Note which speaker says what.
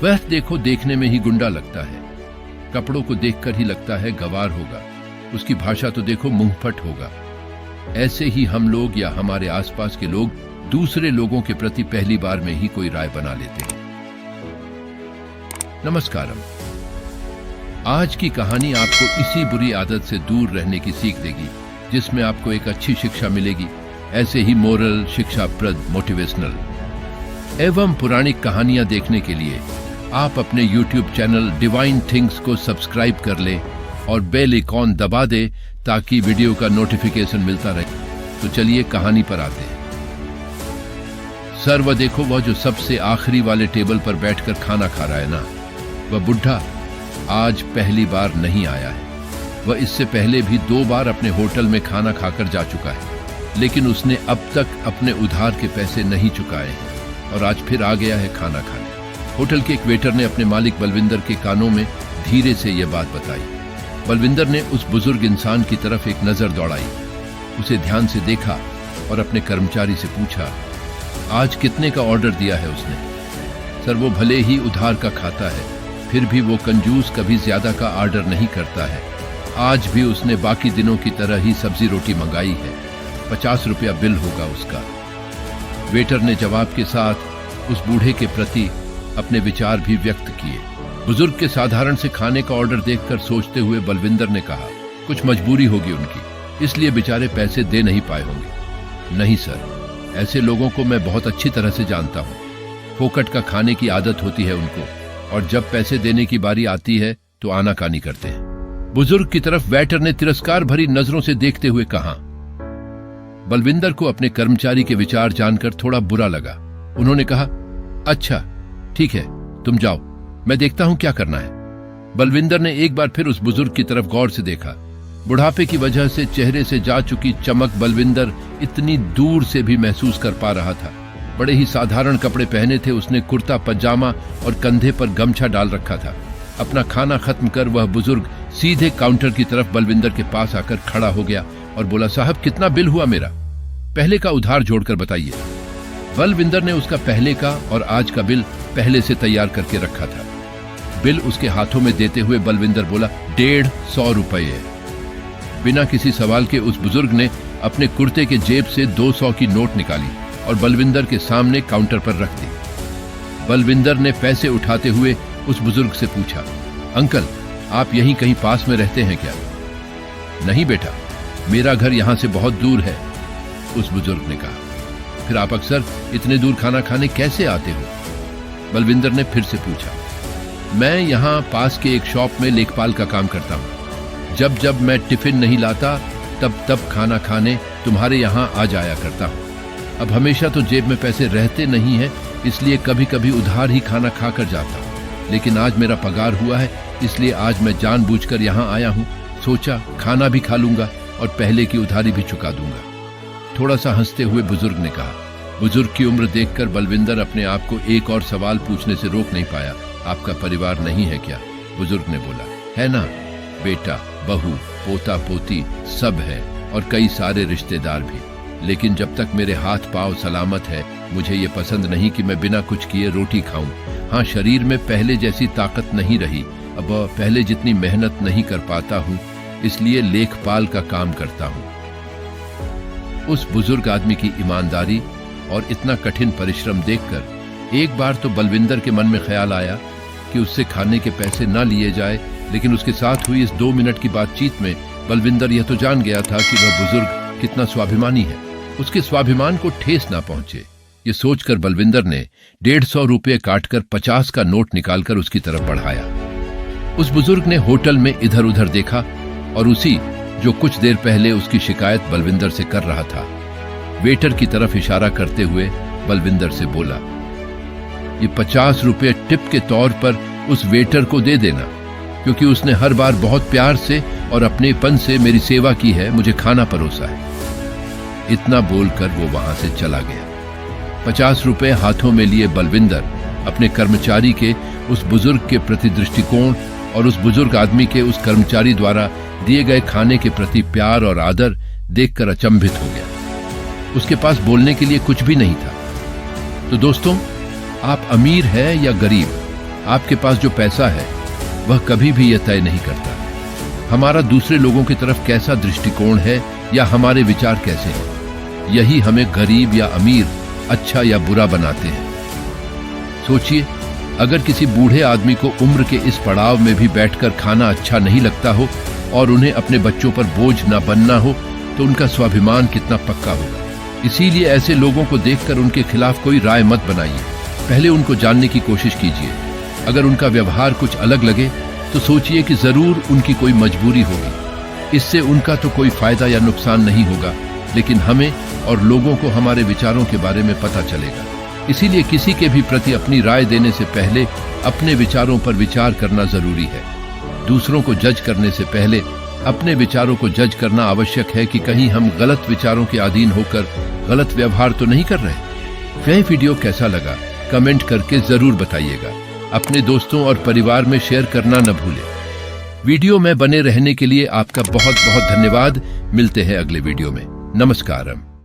Speaker 1: वह देखो देखने में ही गुंडा लगता है, कपड़ों को देखकर ही लगता है गवार होगा, उसकी भाषा तो देखो मुंहफट होगा। ऐसे ही हम लोग या हमारे आसपास के लोग दूसरे लोगों के प्रति पहली बार में ही कोई राय बना लेते हैं। नमस्कारम। आज की कहानी आपको इसी बुरी आदत से दूर रहने की सीख देगी जिसमें आपको एक अच्छी शिक्षा मिलेगी। ऐसे ही मोरल, शिक्षाप्रद, मोटिवेशनल एवं पुराणिक कहानियां देखने के लिए आप अपने YouTube चैनल डिवाइन थिंग्स को सब्सक्राइब कर लें और बेल आइकॉन दबा दें ताकि वीडियो का नोटिफिकेशन मिलता रहे। तो चलिए कहानी पर आते हैं। सर वह देखो, वह जो सबसे आखिरी वाले टेबल पर बैठकर खाना खा रहा है ना, वह बुढ़ा आज पहली बार नहीं आया है। वह इससे पहले भी 2 बार अपने होटल में खाना खाकर जा चुका है, लेकिन उसने अब तक अपने उधार के पैसे नहीं चुकाए हैं और आज फिर आ गया है खाना खाने। होटल के एक वेटर ने अपने मालिक बलविंदर के कानों में धीरे से यह बात बताई। बलविंदर ने उस बुजुर्ग इंसान की तरफ एक नजर दौड़ाई, उसे ध्यान से देखा और अपने कर्मचारी से पूछा, आज कितने का ऑर्डर दिया है उसने? सर वो भले ही उधार का खाता है, फिर भी वो कंजूस कभी ज्यादा का ऑर्डर नहीं करता है। आज भी उसने बाकी दिनों की तरह ही सब्जी रोटी मंगाई है, 50 रुपया बिल होगा उसका। वेटर ने जवाब के साथ उस बूढ़े के प्रति अपने विचार भी व्यक्त किए। बुजुर्ग के साधारण से खाने का ऑर्डर देखकर सोचते हुए बलविंदर ने कहा, कुछ मजबूरी होगी उनकी, इसलिए बेचारे पैसे दे नहीं पाए होंगे। नहीं सर, ऐसे लोगों को मैं बहुत अच्छी तरह से जानता हूँ। फोकट का खाने की आदत होती है उनको, और जब पैसे देने की बारी आती है तो आनाकानी करते हैं। बुजुर्ग की तरफ वेटर ने तिरस्कार भरी नजरों से देखते हुए कहा। बलविंदर को अपने कर्मचारी के विचार जानकर थोड़ा बुरा लगा। उन्होंने कहा, अच्छा ठीक है, तुम जाओ, मैं देखता हूं क्या करना है। बलविंदर ने एक बार फिर उस बुजुर्ग की तरफ गौर से देखा। बुढ़ापे की वजह से चेहरे से जा चुकी चमक बलविंदर इतनी दूर से भी महसूस कर पा रहा था। बड़े ही साधारण कपड़े पहने थे उसने, कुर्ता पजामा और कंधे पर गमछा डाल रखा था। अपना खाना खत्म कर वह बुजुर्ग सीधे काउंटर की तरफ बलविंदर के पास आकर खड़ा हो गया और बोला, साहब कितना बिल हुआ मेरा? पहले का उधार जोड़कर बताइए। बलविंदर ने उसका पहले का और आज का बिल पहले से तैयार करके रखा था। बिल उसके हाथों में देते हुए बलविंदर बोला, 150 रुपये। बिना किसी सवाल के उस बुजुर्ग ने अपने कुर्ते के जेब से 200 की नोट निकाली और बलविंदर के सामने काउंटर पर रख दी। बलविंदर ने पैसे उठाते हुए उस बुजुर्ग से पूछा, अंकल आप यहीं कहीं पास में रहते हैं क्या? नहीं बेटा, मेरा घर यहां से बहुत दूर है, उस बुजुर्ग ने कहा। फिर आप अक्सर इतने दूर खाना खाने कैसे आते हो? बलविंदर ने फिर से पूछा। मैं यहाँ पास के एक शॉप में लेखपाल का काम करता हूँ। जब जब मैं टिफिन नहीं लाता तब तब खाना खाने तुम्हारे यहाँ आ जाया करता हूँ। अब हमेशा तो जेब में पैसे रहते नहीं हैं, इसलिए कभी कभी उधार ही खाना खाकर जाता हूँ, लेकिन आज मेरा पगार हुआ है, इसलिए आज मैं जानबूझकर यहाँ आया हूँ। सोचा खाना भी खा लूंगा और पहले की उधारी भी चुका दूंगा, थोड़ा सा हंसते हुए बुजुर्ग ने कहा। बुजुर्ग की उम्र देखकर बलविंदर अपने आप को एक और सवाल पूछने से रोक नहीं पाया। आपका परिवार नहीं है क्या? बुजुर्ग ने बोला, है ना, बेटा, बहू, पोता पोती सब है और कई सारे रिश्तेदार भी, लेकिन जब तक मेरे हाथ पांव सलामत है मुझे ये पसंद नहीं कि मैं बिना कुछ किए रोटी खाऊं। हाँ, शरीर में पहले जैसी ताकत नहीं रही, अब पहले जितनी मेहनत नहीं कर पाता हूँ, इसलिए लेखपाल का काम करता हूँ। उस बुजुर्ग आदमी की ईमानदारी और इतना कठिन परिश्रम देखकर एक बार तो बलविंदर के मन में ख्याल आया कि उससे खाने के पैसे ना लिए जाए, लेकिन उसके साथ हुई इस 2 मिनट की बातचीत में बलविंदर यह तो जान गया था कि वह बुजुर्ग कितना स्वाभिमानी है, उसके स्वाभिमान को ठेस ना पहुंचे। ये सोचकर बलविंदर ने 150 रुपये काटकर 50 का नोट निकालकर उसकी तरफ बढ़ाया। उस बुजुर्ग ने होटल में इधर उधर देखा और उसी जो कुछ देर पहले उसकी शिकायत बलविंदर से कर रहा था, वेटर की तरफ इशारा करते हुए बलविंदर से बोला, ये 50 रुपये टिप के तौर पर उस वेटर को दे देना, क्योंकि उसने हर बार बहुत प्यार से और अपनेपन से मेरी सेवा की है, मुझे खाना परोसा है। इतना बोलकर वो वहां से चला गया। 50 रुपये हाथों में लिए बलविंदर अपने कर्मचारी के उस बुजुर्ग के प्रति दृष्टिकोण और उस बुजुर्ग आदमी के उस कर्मचारी द्वारा दिए गए खाने के प्रति प्यार और आदर देखकर अचंभित हो गया। उसके पास बोलने के लिए कुछ भी नहीं था। तो दोस्तों, आप अमीर है या गरीब, आपके पास जो पैसा है वह कभी भी यह तय नहीं करता हमारा दूसरे लोगों की तरफ कैसा दृष्टिकोण है या हमारे विचार कैसे हैं। यही हमें गरीब या अमीर, अच्छा या बुरा बनाते हैं। सोचिए, अगर किसी बूढ़े आदमी को उम्र के इस पड़ाव में भी बैठकर खाना अच्छा नहीं लगता हो और उन्हें अपने बच्चों पर बोझ न बनना हो तो उनका स्वाभिमान कितना पक्का होगा। इसीलिए ऐसे लोगों को देखकर उनके खिलाफ कोई राय मत बनाइए, पहले उनको जानने की कोशिश कीजिए। अगर उनका व्यवहार कुछ अलग लगे तो सोचिए कि जरूर उनकी कोई मजबूरी होगी। इससे उनका तो कोई फायदा या नुकसान नहीं होगा, लेकिन हमें और लोगों को हमारे विचारों के बारे में पता चलेगा। इसीलिए किसी के भी प्रति अपनी राय देने से पहले अपने विचारों पर विचार करना जरूरी है। दूसरों को जज करने से पहले अपने विचारों को जज करना आवश्यक है कि कहीं हम गलत विचारों के अधीन होकर गलत व्यवहार तो नहीं कर रहे। यह वीडियो कैसा लगा कमेंट करके जरूर बताइएगा। अपने दोस्तों और परिवार में शेयर करना न भूलें। वीडियो में बने रहने के लिए आपका बहुत बहुत धन्यवाद। मिलते हैं अगले वीडियो में। नमस्कारम।